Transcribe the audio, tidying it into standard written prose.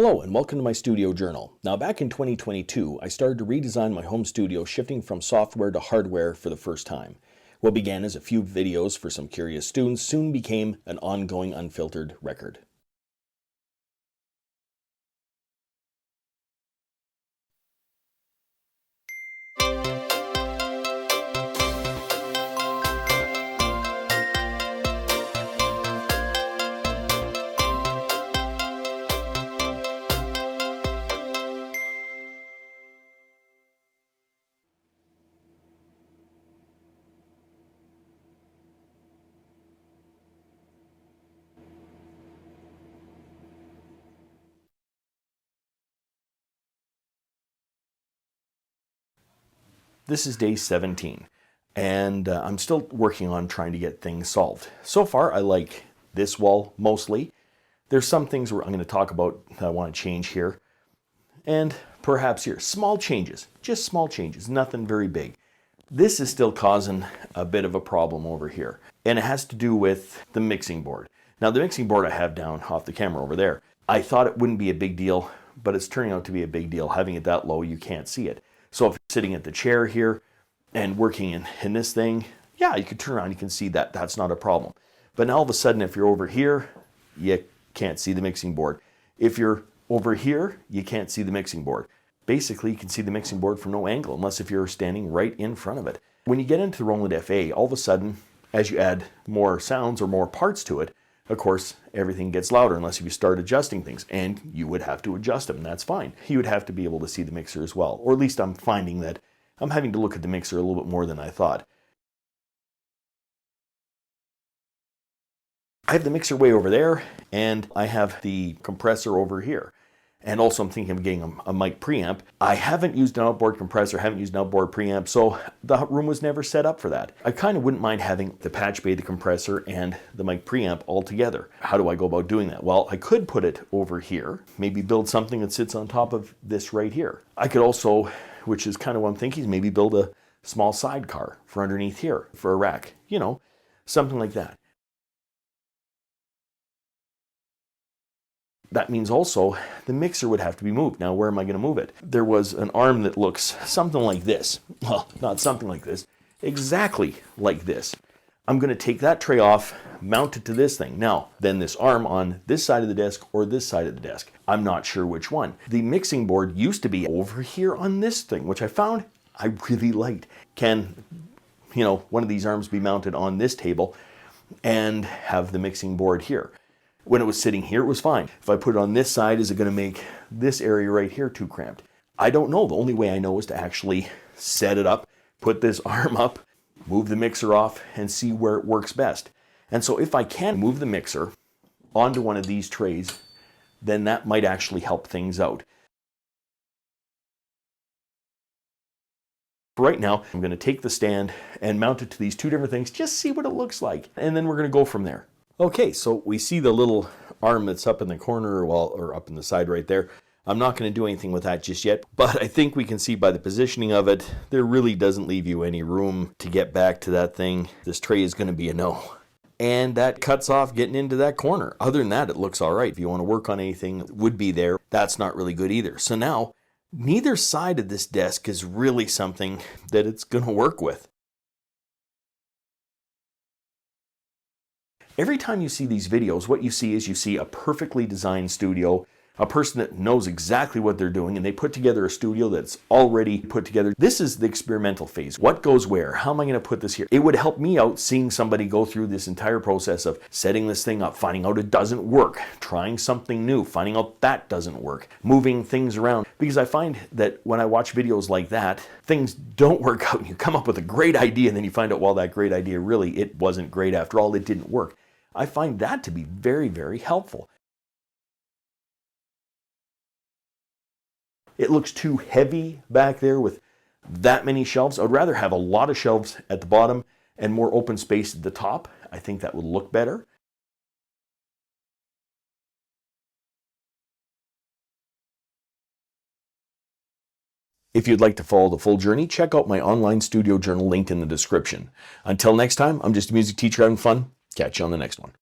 Hello and welcome to my studio journal. Now back in 2022, I started to redesign my home studio, shifting from software to hardware for the first time. What began as a few videos for some curious students soon became an ongoing unfiltered record. This is day 17, and I'm still working on trying to get things solved. So far, I like this wall mostly. There's some things where I'm going to talk about that I want to change here, and perhaps here. Small changes, just small changes, nothing very big. This is still causing a bit of a problem over here, and it has to do with the mixing board. Now, the mixing board I have down off the camera over there, I thought it wouldn't be a big deal, but it's turning out to be a big deal. Having it that low, you can't see it. So if you're sitting at the chair here and working in this thing, yeah, you can turn around, you can see that. That's not a problem. But now all of a sudden, if you're over here, you can't see the mixing board. If you're over here, you can't see the mixing board. Basically, you can see the mixing board from no angle, unless if you're standing right in front of it. When you get into the Roland FA, all of a sudden, as you add more sounds or more parts to it, of course, everything gets louder unless if you start adjusting things, and you would have to adjust them, and that's fine. You would have to be able to see the mixer as well, or at least I'm finding that I'm having to look at the mixer a little bit more than I thought. I have the mixer way over there, and I have the compressor over here. And also I'm thinking of getting a mic preamp. I haven't used an outboard compressor, haven't used an outboard preamp, so the room was never set up for that. I kind of wouldn't mind having the patch bay, the compressor, and the mic preamp all together. How do I go about doing that? Well, I could put it over here, maybe build something that sits on top of this right here. I could also, which is kind of what I'm thinking, is maybe build a small sidecar for underneath here, for a rack, you know, something like that. That means also the mixer would have to be moved. Now, where am I going to move it? There was an arm that looks something like this. Well, not something like this, exactly like this. I'm going to take that tray off, mount it to this thing. Now, then this arm on this side of the desk or this side of the desk. I'm not sure which one. The mixing board used to be over here on this thing, which I found I really liked. Can, you know, one of these arms be mounted on this table and have the mixing board here? When it was sitting here, it was fine. If I put it on this side, is it going to make this area right here too cramped? I don't know. The only way I know is to actually set it up, put this arm up, move the mixer off, and see where it works best. And so if I can move the mixer onto one of these trays, then that might actually help things out. For right now, I'm going to take the stand and mount it to these two different things, just see what it looks like. And then we're going to go from there. Okay, so we see the little arm that's up in the corner, well, or up in the side right there. I'm not going to do anything with that just yet, but I think we can see by the positioning of it, there really doesn't leave you any room to get back to that thing. This tray is going to be a no. And that cuts off getting into that corner. Other than that, it looks all right. If you want to work on anything that would be there, that's not really good either. So now, neither side of this desk is really something that it's going to work with. Every time you see these videos, what you see is you see a perfectly designed studio, a person that knows exactly what they're doing, and they put together a studio that's already put together. This is the experimental phase. What goes where? How am I going to put this here? It would help me out seeing somebody go through this entire process of setting this thing up, finding out it doesn't work, trying something new, finding out that doesn't work, moving things around. Because I find that when I watch videos like that, things don't work out. You come up with a great idea, and then you find out, well, that great idea really, it wasn't great after all. It didn't work. I find that to be very, very helpful. It looks too heavy back there with that many shelves. I would rather have a lot of shelves at the bottom and more open space at the top. I think that would look better. If you'd like to follow the full journey, check out my online studio journal linked in the description. Until next time, I'm just a music teacher having fun. Catch you on the next one.